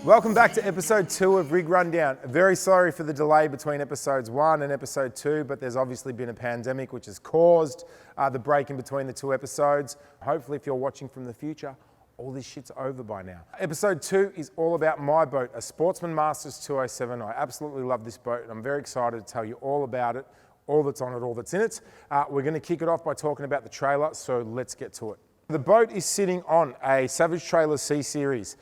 Welcome back to episode 2 of Rig Rundown. Very sorry for the delay between episodes 1 and episode 2, but there's obviously been a pandemic which has caused the break in between the 2 episodes. Hopefully, if you're watching from the future, all this shit's over by now. Episode 2 is all about my boat, a Sportsman Masters 207. I absolutely love this boat and I'm very excited to tell you all about it, all that's on it, all that's in it. We're going to kick it off by talking about the trailer, so let's get to it. The boat is sitting on a Savage Trailer C-Series.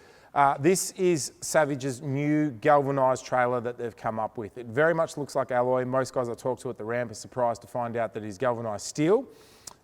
This is Savage's new galvanised trailer that they've come up with. It very much looks like alloy. Most guys I talk to at the ramp are surprised to find out that it is galvanised steel.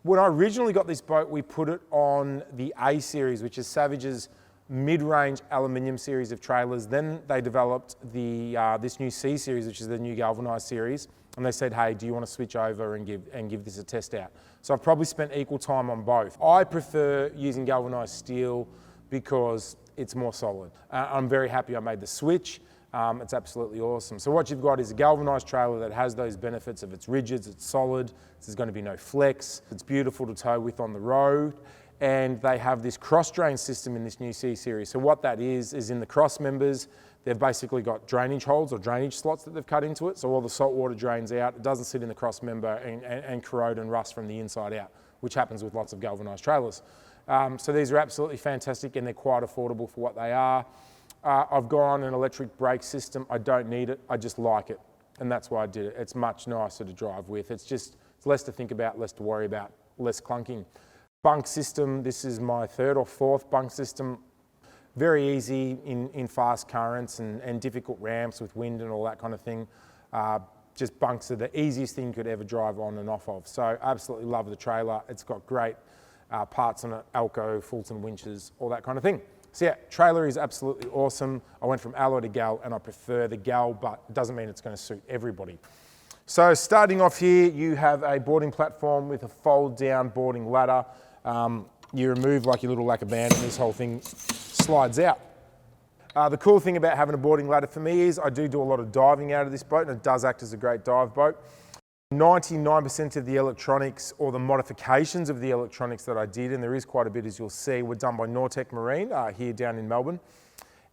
When I originally got this boat, we put it on the A-Series, which is Savage's mid-range aluminium series of trailers. Then they developed this new C-Series, which is the new galvanised series. And they said, hey, do you want to switch over and give this a test out? So I've probably spent equal time on both. I prefer using galvanised steel because it's more solid. I'm very happy I made the switch. It's absolutely awesome. So what you've got is a galvanised trailer that has those benefits of it's rigid, it's solid, there's going to be no flex, it's beautiful to tow with on the road, and they have this cross-drain system in this new C-Series. So what that is in the cross members, they've basically got drainage holes or drainage slots that they've cut into it, so all the salt water drains out. It doesn't sit in the cross member and corrode and rust from the inside out, which happens with lots of galvanised trailers. So these are absolutely fantastic and they're quite affordable for what they are. I've gone an electric brake system. I don't need it, I just like it. And that's why I did it. It's much nicer to drive with. It's less to think about, less to worry about, less clunking. Bunk system, this is my 3rd or 4th bunk system. Very easy in fast currents and difficult ramps with wind and all that kind of thing. Just bunks are the easiest thing you could ever drive on and off of. So absolutely love the trailer. It's got great parts on it, Alco, Fulton winches, all that kind of thing. So yeah, trailer is absolutely awesome. I went from alloy to gal and I prefer the gal, but it doesn't mean it's going to suit everybody. So starting off here, you have a boarding platform with a fold down boarding ladder. You remove like your little lacquer band and this whole thing slides out. The cool thing about having a boarding ladder for me is I do a lot of diving out of this boat and it does act as a great dive boat. 99% of the electronics or the modifications of the electronics that I did, and there is quite a bit as you'll see, were done by Nortec Marine here down in Melbourne.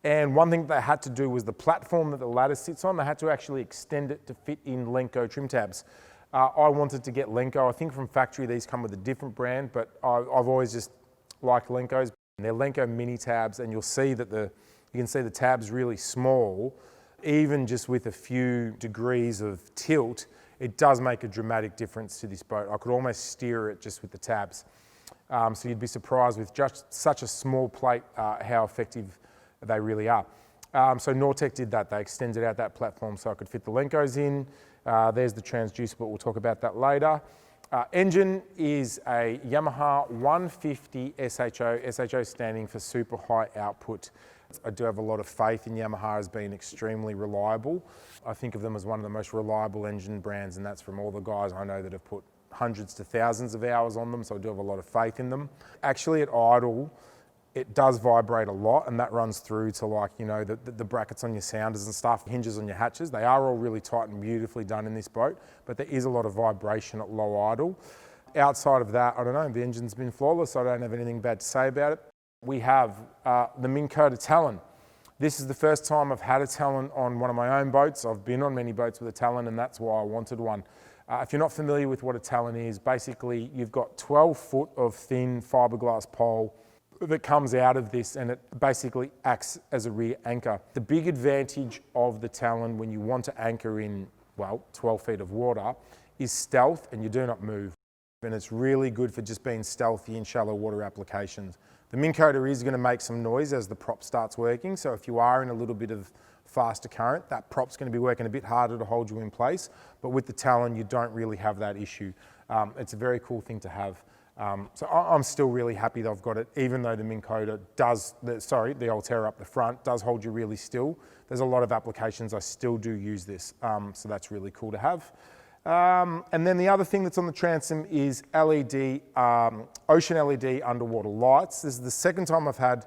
And one thing they had to do was the platform that the ladder sits on, they had to actually extend it to fit in Lenco trim tabs. I wanted to get Lenco. I think from factory these come with a different brand, but I've always just liked Lencos. They're Lenco mini tabs and you'll see that you can see the tabs really small. Even just with a few degrees of tilt, it does make a dramatic difference to this boat. I could almost steer it just with the tabs. So you'd be surprised with just such a small plate how effective they really are. So Nortec did that. They extended out that platform so I could fit the Lencos in. There's the transducer, but we'll talk about that later. Engine is a Yamaha 150 SHO, SHO standing for super high output. I do have a lot of faith in Yamaha as being extremely reliable. I think of them as one of the most reliable engine brands, and that's from all the guys I know that have put hundreds to thousands of hours on them, so I do have a lot of faith in them. Actually at idle, it does vibrate a lot, and that runs through to like, you know, the brackets on your sounders and stuff, hinges on your hatches. They are all really tight and beautifully done in this boat, but there is a lot of vibration at low idle. Outside of that, I don't know, the engine's been flawless, so I don't have anything bad to say about it. We have the Minn Kota Talon. This is the first time I've had a Talon on one of my own boats. I've been on many boats with a Talon and that's why I wanted one. If you're not familiar with what a Talon is, basically you've got 12 foot of thin fiberglass pole that comes out of this and it basically acts as a rear anchor. The big advantage of the Talon when you want to anchor in, well, 12 feet of water is stealth and you do not move. And it's really good for just being stealthy in shallow water applications. The Minn Kota is going to make some noise as the prop starts working, so if you are in a little bit of faster current, that prop's going to be working a bit harder to hold you in place, but with the Talon you don't really have that issue. It's a very cool thing to have. So I'm still really happy that I've got it, even though the Minn Kota the Altera up the front does hold you really still. There's a lot of applications I still do use this, so that's really cool to have. And then the other thing that's on the Transom is LED, ocean LED underwater lights. This is the second time I've had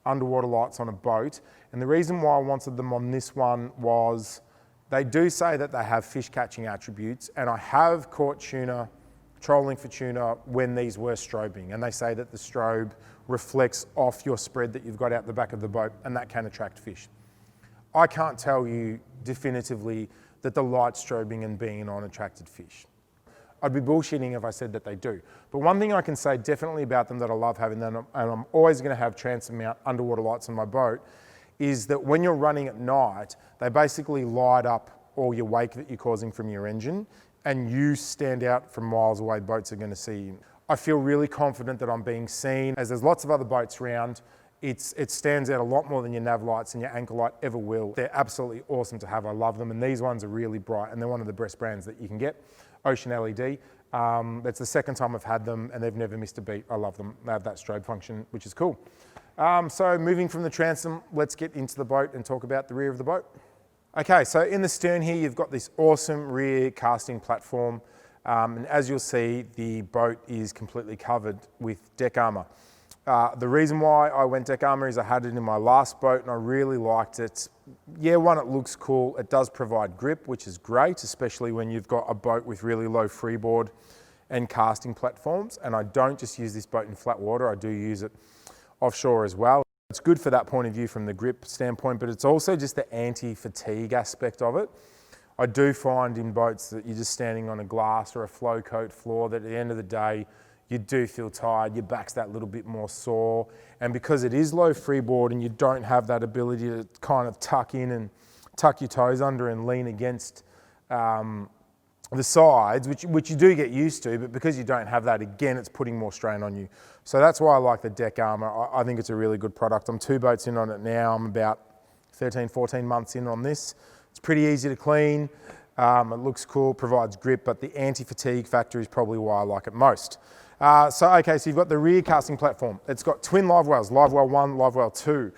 underwater lights on a boat. And the reason why I wanted them on this one was they do say that they have fish catching attributes. And I have caught tuna, trolling for tuna when these were strobing. And they say that the strobe reflects off your spread that you've got out the back of the boat and that can attract fish. I can't tell you definitively that the light strobing and being on attracted fish. I'd be bullshitting if I said that they do. But one thing I can say definitely about them that I love having them, and I'm always going to have Transom mount underwater lights on my boat, is that when you're running at night, they basically light up all your wake that you're causing from your engine, and you stand out from miles away. Boats are going to see you. I feel really confident that I'm being seen, as there's lots of other boats around. It stands out a lot more than your nav lights and your anchor light ever will. They're absolutely awesome to have. I love them, and these ones are really bright, and they're one of the best brands that you can get. Ocean LED. That's the second time I've had them, and they've never missed a beat. I love them. They have that strobe function, which is cool. So moving from the transom, let's get into the boat and talk about the rear of the boat. Okay, so in the stern here, you've got this awesome rear casting platform. And as you'll see, the boat is completely covered with deck armour. The reason why I went deck armour is I had it in my last boat and I really liked it. Yeah, one, it looks cool. It does provide grip, which is great, especially when you've got a boat with really low freeboard and casting platforms. And I don't just use this boat in flat water, I do use it offshore as well. It's good for that point of view from the grip standpoint, but it's also just the anti-fatigue aspect of it. I do find in boats that you're just standing on a glass or a flow coat floor that at the end of the day, you do feel tired, your back's that little bit more sore. And because it is low freeboard and you don't have that ability to kind of tuck in and tuck your toes under and lean against the sides, which you do get used to, but because you don't have that, again, it's putting more strain on you. So that's why I like the deck armour. I think it's a really good product. I'm 2 boats in on it now. I'm about 13, 14 months in on this. It's pretty easy to clean. It looks cool, provides grip, but the anti-fatigue factor is probably why I like it most. So you've got the rear casting platform. It's got twin live wells, live well 1, live well 2.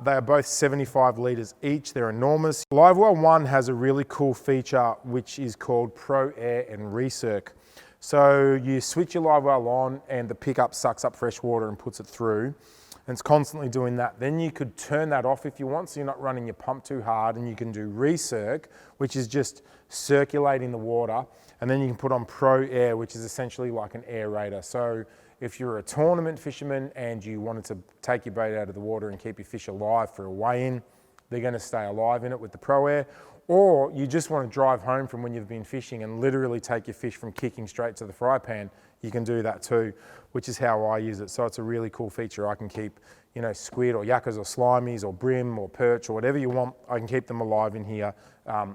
They are both 75 litres each. They're enormous. Live well 1 has a really cool feature which is called Pro Air and Recirc. So you switch your live well on and the pickup sucks up fresh water and puts it through. And it's constantly doing that. Then you could turn that off if you want, so you're not running your pump too hard, and you can do Recirc, which is just circulating the water. And then you can put on Pro Air, which is essentially like an aerator. So if you're a tournament fisherman and you wanted to take your boat out of the water and keep your fish alive for a weigh-in, they're going to stay alive in it with the Pro Air. Or you just want to drive home from when you've been fishing and literally take your fish from kicking straight to the fry pan, you can do that too, which is how I use it. So it's a really cool feature. I can keep, squid or yuccas or slimies or brim or perch or whatever you want. I can keep them alive in here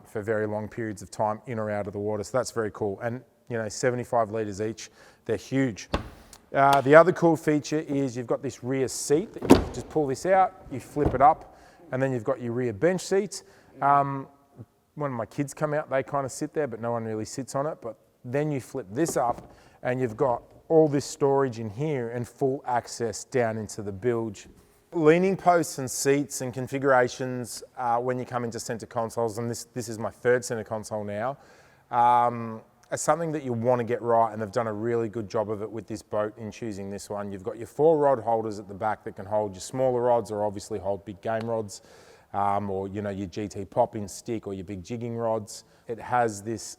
for very long periods of time in or out of the water. So that's very cool. And 75 litres each, they're huge. The other cool feature is you've got this rear seat that you just pull this out, you flip it up, and then you've got your rear bench seats. When my kids come out, they kind of sit there, but no one really sits on it. But then you flip this up and you've got all this storage in here and full access down into the bilge. Leaning posts and seats and configurations when you come into center consoles, and this is my 3rd center console now, is something that you want to get right, and they've done a really good job of it with this boat in choosing this one. You've got your 4 rod holders at the back that can hold your smaller rods or obviously hold big game rods. Or your GT pop-in stick or your big jigging rods. It has this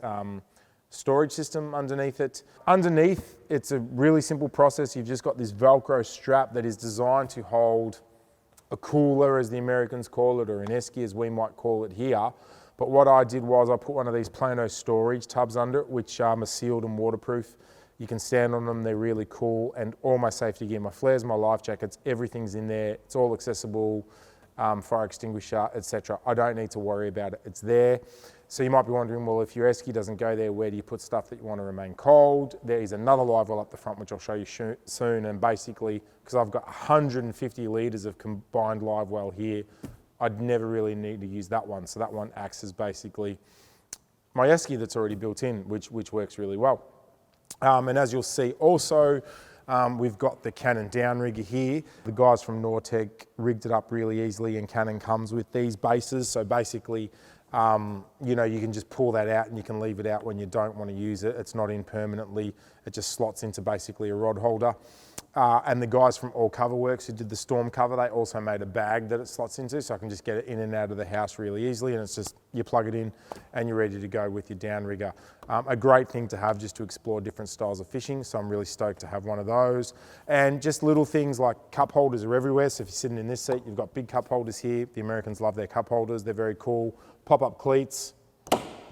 storage system underneath it. Underneath, it's a really simple process. You've just got this Velcro strap that is designed to hold a cooler, as the Americans call it, or an esky, as we might call it here. But what I did was I put one of these Plano storage tubs under it, which are sealed and waterproof. You can stand on them, they're really cool. And all my safety gear, my flares, my life jackets, everything's in there. It's all accessible. Fire extinguisher, etc. I don't need to worry about it. It's there. So you might be wondering, well, if your esky doesn't go there, where do you put stuff that you want to remain cold? There is another live well up the front, which I'll show you soon. And basically, because I've got 150 litres of combined live well here, I'd never really need to use that one. So that one acts as basically my esky that's already built in, which works really well. And as you'll see also, we've got the Canon downrigger here. The guys from Nortec rigged it up really easily, and Canon comes with these bases. So basically, you can just pull that out and you can leave it out when you don't want to use it. It's not in permanently. It just slots into basically a rod holder. And the guys from All Cover Works who did the storm cover, they also made a bag that it slots into, so I can just get it in and out of the house really easily, and it's just, you plug it in and you're ready to go with your downrigger. A great thing to have just to explore different styles of fishing, so I'm really stoked to have one of those. And just little things like cup holders are everywhere, so if you're sitting in this seat, you've got big cup holders here. The Americans love their cup holders, they're very cool. Pop-up cleats,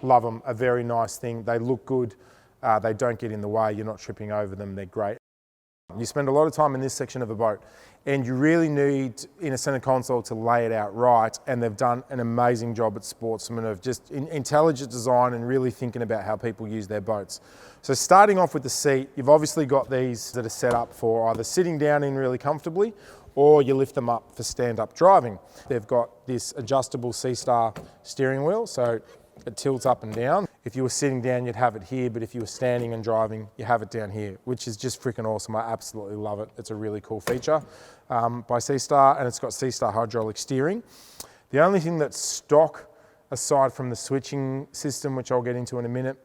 love them, a very nice thing. They look good, they don't get in the way, you're not tripping over them, they're great. You spend a lot of time in this section of a boat, and you really need, in a center console, to lay it out right, and they've done an amazing job at Sportsman of just intelligent design and really thinking about how people use their boats. So starting off with the seat, you've obviously got these that are set up for either sitting down in really comfortably, or you lift them up for stand-up driving. They've got this adjustable C-Star steering wheel, so it tilts up and down. If you were sitting down, you'd have it here, but if you were standing and driving, you have it down here, which is just freaking awesome. I absolutely love it. It's a really cool feature by C-Star, and it's got C-Star hydraulic steering. The only thing that's stock, aside from the switching system, which I'll get into in a minute,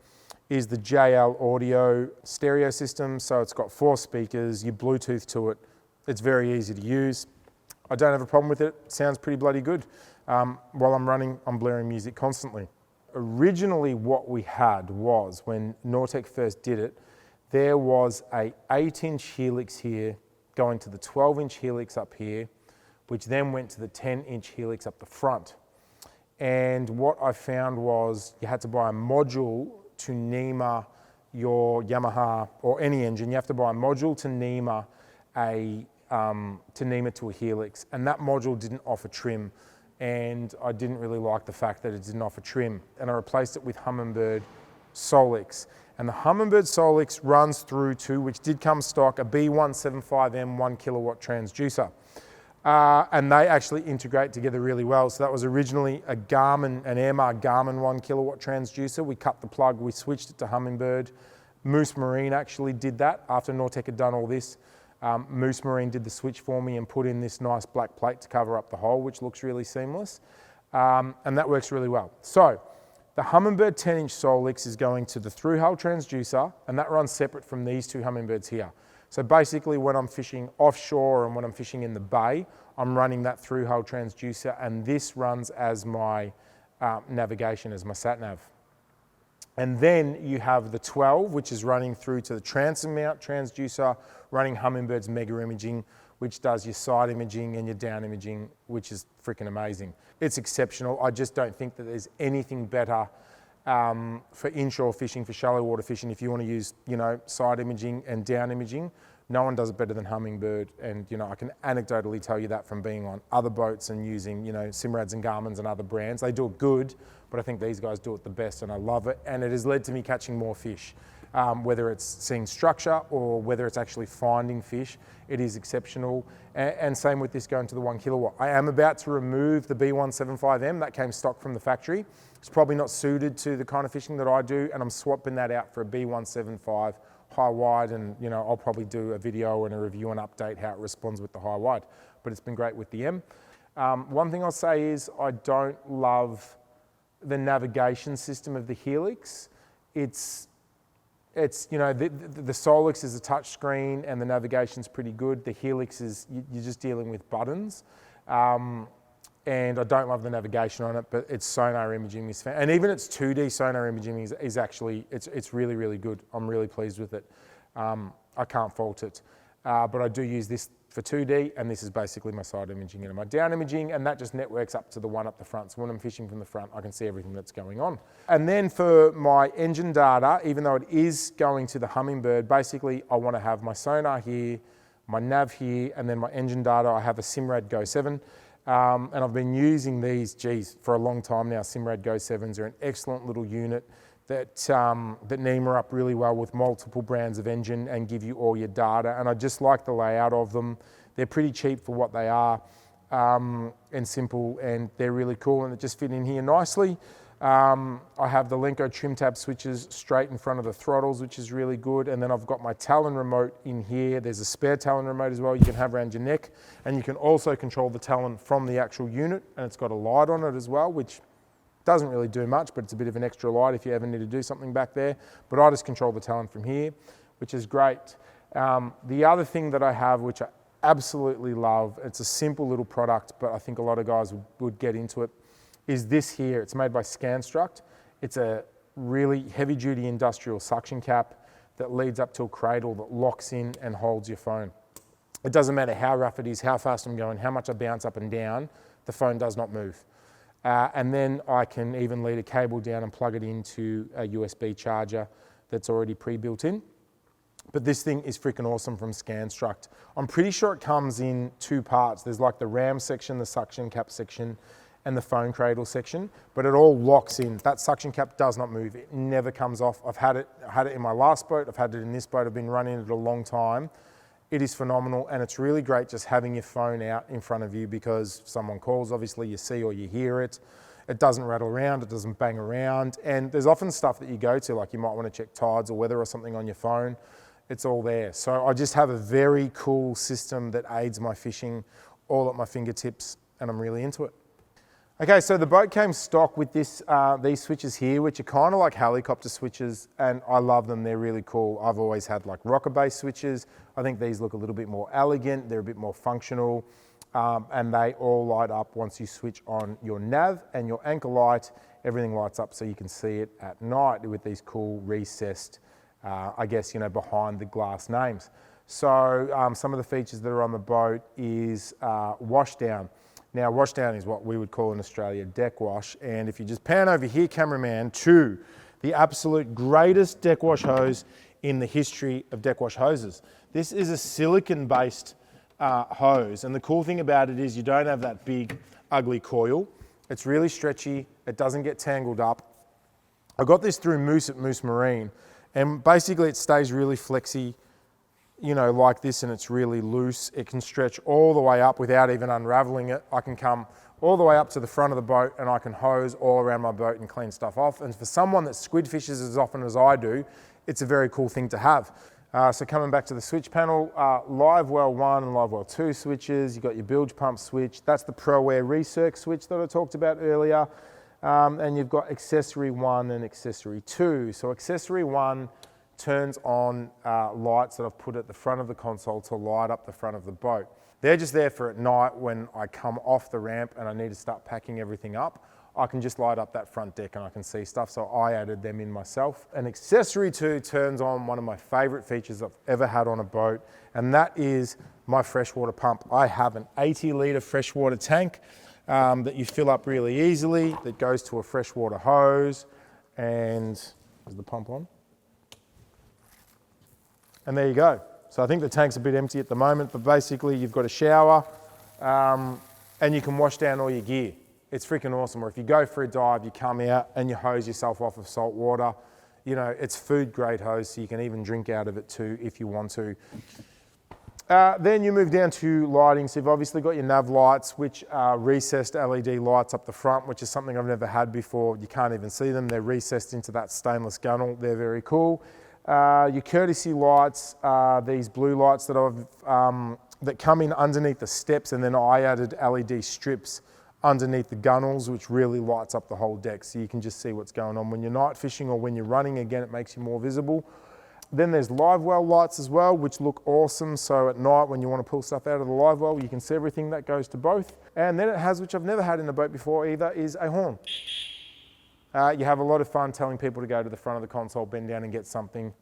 is the JL audio stereo system. So it's got 4 speakers, you Bluetooth to it. It's very easy to use. I don't have a problem with it. It sounds pretty bloody good. While I'm running, I'm blaring music constantly. Originally what we had was, when Nortec first did it, there was a 8-inch helix here going to the 12-inch helix up here, which then went to the 10-inch helix up the front. And what I found was you had to buy a module to NEMA your Yamaha, or any engine. You have to buy a module to NEMA to a helix, and that module didn't offer trim. And I didn't really like the fact that it didn't offer trim. And I replaced it with Humminbird Solix. And the Humminbird Solix runs through to, which did come stock, a B175M 1 kilowatt transducer. And they actually integrate together really well. So that was originally a Garmin, an Airmar Garmin 1 kilowatt transducer. We cut the plug, we switched it to Humminbird. Moose Marine actually did that after Nortec had done all this. Moose Marine did the switch for me and put in this nice black plate to cover up the hole, which looks really seamless. And that works really well. So the Humminbird 10-inch Solix is going to the through-hull transducer, and that runs separate from these 2 Humminbirds here. So basically when I'm fishing offshore and when I'm fishing in the bay, I'm running that through-hull transducer, and this runs as my navigation, as my sat-nav. And then you have the 12, which is running through to the Transom mount transducer, running Humminbird's mega imaging, which does your side imaging and your down imaging, which is freaking amazing. It's exceptional. I just don't think that there's anything better for inshore fishing, for shallow water fishing. If you want to use, side imaging and down imaging, no one does it better than Humminbird. And, I can anecdotally tell you that from being on other boats and using, Simrads and Garmins and other brands. They do it good, but I think these guys do it the best, and I love it. And it has led to me catching more fish. Whether it's seeing structure or whether it's actually finding fish, it is exceptional. And same with this going to the 1 kilowatt. I am about to remove the B175M, that came stock from the factory. It's probably not suited to the kind of fishing that I do, and I'm swapping that out for a B175 high wide, and I'll probably do a video and a review and update how it responds with the high wide, but it's been great with the M. One thing I'll say is I don't love the navigation system of the Helix. It's the Solix is a touch screen and the navigation's pretty good. The Helix is, you're just dealing with buttons. And I don't love the navigation on it, but its sonar imaging is, and even its 2D sonar imaging is actually, it's really, really good. I'm really pleased with it. I can't fault it. But I do use this for 2D, and this is basically my side imaging and my down imaging, and that just networks up to the one up the front. So when I'm fishing from the front, I can see everything that's going on. And then for my engine data, even though it is going to the Humminbird, basically I want to have my sonar here, my nav here, and then my engine data. I have a Simrad Go 7. And I've been using these, for a long time now. Simrad Go 7s are an excellent little unit that NEMA up really well with multiple brands of engine and give you all your data. And I just like the layout of them. They're pretty cheap for what they are, and simple, and they're really cool, and it just fit in here nicely. I have the Lenco trim tab switches straight in front of the throttles, which is really good. And then I've got my Talon remote in here. There's a spare Talon remote as well you can have around your neck. And you can also control the Talon from the actual unit. And it's got a light on it as well, which doesn't really do much, but it's a bit of an extra light if you ever need to do something back there. But I just control the Talon from here, which is great. The other thing that I have, which I absolutely love, it's a simple little product, but I think a lot of guys would get into it, is this here. It's made by Scanstruct. It's a really heavy duty industrial suction cap that leads up to a cradle that locks in and holds your phone. It doesn't matter how rough it is, how fast I'm going, how much I bounce up and down, the phone does not move. And then I can even lead a cable down and plug it into a USB charger that's already pre-built in. But this thing is freaking awesome from Scanstruct. I'm pretty sure it comes in two parts. There's like the RAM section, the suction cap section, and the phone cradle section, but it all locks in. That suction cap does not move. It never comes off. I had it in my last boat. I've had it in this boat. I've been running it a long time. It is phenomenal, and it's really great just having your phone out in front of you because someone calls, obviously you see or you hear it. It doesn't rattle around, it doesn't bang around, and there's often stuff that you go to, like you might want to check tides or weather or something on your phone. It's all there. So I just have a very cool system that aids my fishing all at my fingertips, and I'm really into it. Okay, so the boat came stock with these switches here, which are kind of like helicopter switches, and I love them. They're really cool. I've always had like rocker-based switches. I think these look a little bit more elegant. They're a bit more functional, and they all light up once you switch on your nav and your anchor light. Everything lights up so you can see it at night with these cool recessed, I guess, you know, behind the glass names. So some of the features that are on the boat is washdown. Now, washdown is what we would call in Australia deck wash. And if you just pan over here, cameraman, to the absolute greatest deck wash hose in the history of deck wash hoses. This is a silicon-based hose. And the cool thing about it is you don't have that big, ugly coil. It's really stretchy. It doesn't get tangled up. I got this through Moose at Moose Marine. And basically it stays really flexy, you know, like this, and it's really loose. It can stretch all the way up without even unraveling it. I can come all the way up to the front of the boat and I can hose all around my boat and clean stuff off. And for someone that squid fishes as often as I do, it's a very cool thing to have. So coming back to the switch panel, Live Well 1 and Live Well 2 switches. You've got your bilge pump switch. That's the ProAir Recirc switch that I talked about earlier. And you've got accessory 1 and accessory 2. So accessory 1 turns on lights that I've put at the front of the console to light up the front of the boat. They're just there for at night when I come off the ramp and I need to start packing everything up. I can just light up that front deck and I can see stuff, so I added them in myself. And accessory 2 turns on one of my favorite features I've ever had on a boat, and that is my freshwater pump. I have an 80-litre freshwater tank that you fill up really easily, that goes to a freshwater hose, and is the pump on? And there you go. So I think the tank's a bit empty at the moment, but basically you've got a shower and you can wash down all your gear. It's freaking awesome. Or if you go for a dive, you come out and you hose yourself off of salt water. You know, it's food grade hose, so you can even drink out of it too if you want to. Then you move down to lighting. So you've obviously got your nav lights, which are recessed LED lights up the front, which is something I've never had before. You can't even see them. They're recessed into that stainless gunnel. They're very cool. Your courtesy lights are these blue lights that come in underneath the steps, and then I added LED strips underneath the gunnels, which really lights up the whole deck, so you can just see what's going on when you're night fishing or when you're running. Again, it makes you more visible. Then there's live well lights as well, which look awesome. So at night when you want to pull stuff out of the live well, you can see everything. That goes to both. And then it has, which I've never had in a boat before either, is a horn. You have a lot of fun telling people to go to the front of the console, bend down and get something,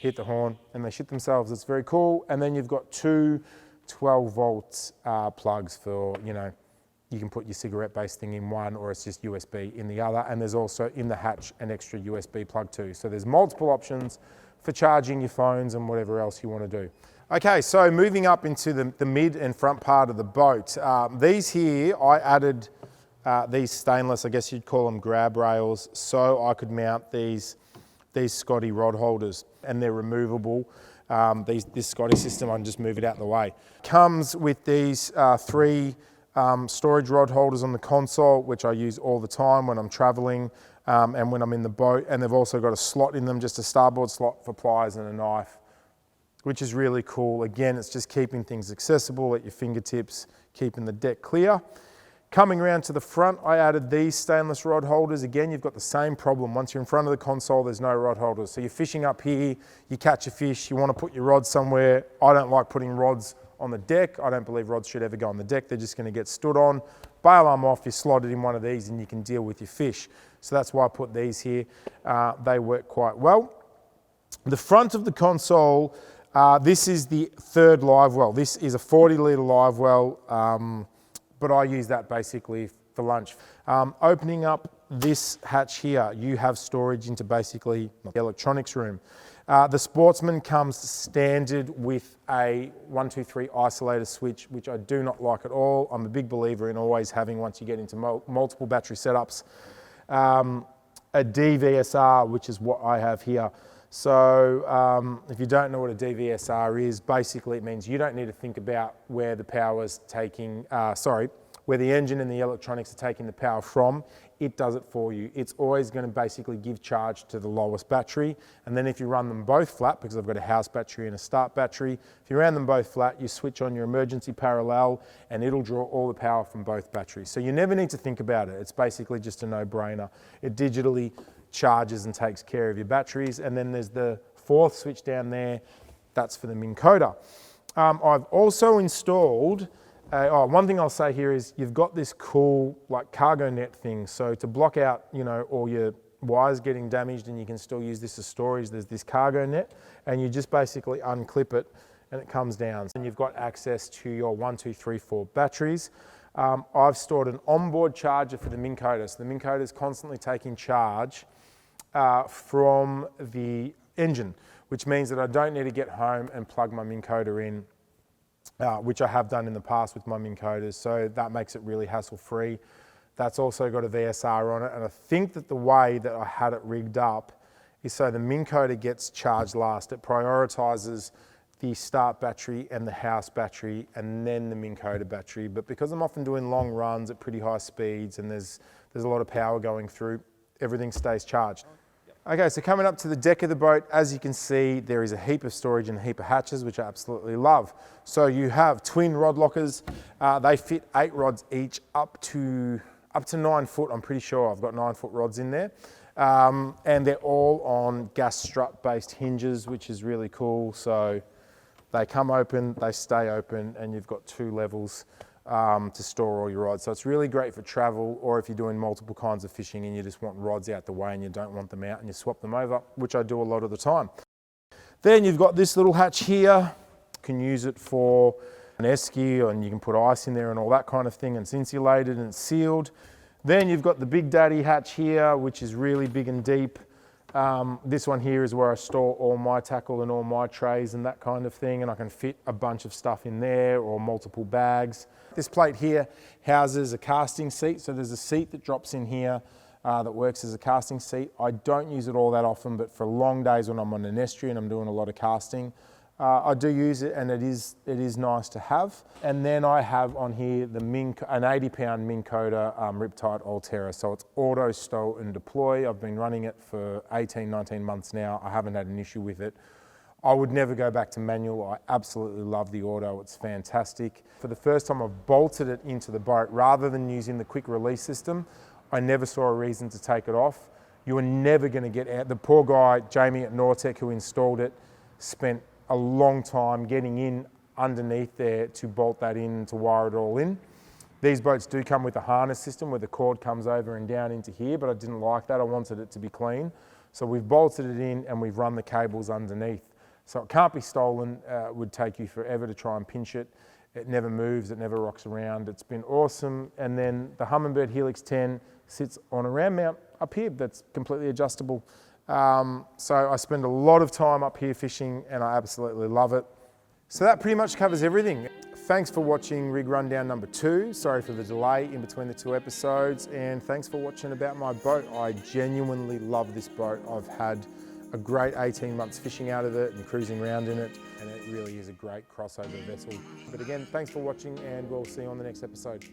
hit the horn, and they shit themselves. It's very cool. And then you've got two 12-volt plugs for, you know, you can put your cigarette-based thing in one, or it's just USB in the other. And there's also in the hatch an extra USB plug too. So there's multiple options for charging your phones and whatever else you want to do. Okay, so moving up into the mid and front part of the boat. These here, I added these stainless, I guess you'd call them grab rails, so I could mount these Scotty rod holders, and they're removable. This Scotty system, I can just move it out of the way. Comes with these three storage rod holders on the console, which I use all the time when I'm traveling and when I'm in the boat. And they've also got a slot in them, just a starboard slot for pliers and a knife, which is really cool. Again, it's just keeping things accessible at your fingertips, keeping the deck clear. Coming around to the front, I added these stainless rod holders. Again, you've got the same problem. Once you're in front of the console, there's no rod holders. So you're fishing up here, you catch a fish, you want to put your rods somewhere. I don't like putting rods on the deck. I don't believe rods should ever go on the deck. They're just going to get stood on. Bail them off, you slot it in one of these and you can deal with your fish. So that's why I put these here. They work quite well. The front of the console, this is the third live well. This is a 40-litre live well, but I use that basically for lunch. Opening up this hatch here, you have storage into basically the electronics room. The Sportsman comes standard with a 123 isolator switch, which I do not like at all. I'm a big believer in always having, once you get into multiple battery setups, a DVSR, which is what I have here. So if you don't know what a DVSR is, basically it means you don't need to think about where the power's taking, where the engine and the electronics are taking the power from. It does it for you. It's always going to basically give charge to the lowest battery. And then if you run them both flat, because I've got a house battery and a start battery, if you ran them both flat, you switch on your emergency parallel and it'll draw all the power from both batteries. So you never need to think about it. It's basically just a no-brainer. It digitally charges and takes care of your batteries. And then there's the fourth switch down there. That's for the Minn Kota. I've also installed, one thing I'll say here is you've got this cool like cargo net thing. So to block out, all your wires getting damaged and you can still use this as storage, there's this cargo net and you just basically unclip it and it comes down. And you've got access to your 1, 2, 3, 4 batteries. I've stored an onboard charger for the Minn Kota. So the Minn Kota is constantly taking charge from the engine, which means that I don't need to get home and plug my Minn Kota in, which I have done in the past with my Minn Kotas. So that makes it really hassle-free. That's also got a VSR on it. And I think that the way that I had it rigged up is so the Minn Kota gets charged last. It prioritizes the start battery and the house battery and then the Minn Kota battery. But because I'm often doing long runs at pretty high speeds and there's a lot of power going through, everything stays charged. Okay, so coming up to the deck of the boat, as you can see, there is a heap of storage and a heap of hatches, which I absolutely love. So you have twin rod lockers. They fit 8 rods each up to 9 foot. I'm pretty sure I've got 9 foot rods in there. And they're all on gas strut based hinges, which is really cool. So they come open, they stay open, and you've got 2 levels to store all your rods. So it's really great for travel, or if you're doing multiple kinds of fishing and you just want rods out the way and you don't want them out and you swap them over, which I do a lot of the time. Then you've got this little hatch here. You can use it for an esky and you can put ice in there and all that kind of thing, and it's insulated and it's sealed. Then you've got the Big Daddy hatch here, which is really big and deep. This one here is where I store all my tackle and all my trays and that kind of thing, and I can fit a bunch of stuff in there or multiple bags. This plate here houses a casting seat, so there's a seat that drops in here that works as a casting seat. I don't use it all that often, but for long days when I'm on an estuary and I'm doing a lot of casting, I do use it, and it is nice to have. And then I have on here the an 80-pound Minn Kota Riptide Altera. So it's auto stow and deploy. I've been running it for 18, 19 months now. I haven't had an issue with it. I would never go back to manual. I absolutely love the auto. It's fantastic. For the first time I've bolted it into the boat rather than using the quick release system. I never saw a reason to take it off. You are never going to get out. The poor guy, Jamie at Nortec, who installed it, spent a long time getting in underneath there to bolt that in, to wire it all in. These boats do come with a harness system where the cord comes over and down into here, but I didn't like that. I wanted it to be clean. So we've bolted it in and we've run the cables underneath. So it can't be stolen. It would take you forever to try and pinch it. It never moves, it never rocks around. It's been awesome. And then the Humminbird Helix 10 sits on a ram mount up here that's completely adjustable. So I spend a lot of time up here fishing and I absolutely love it. So that pretty much covers everything. Thanks for watching Rig Rundown number 2. Sorry for the delay in between the 2 episodes, and thanks for watching about my boat. I genuinely love this boat. I've had a great 18 months fishing out of it and cruising around in it, and it really is a great crossover vessel. But again, thanks for watching and we'll see you on the next episode.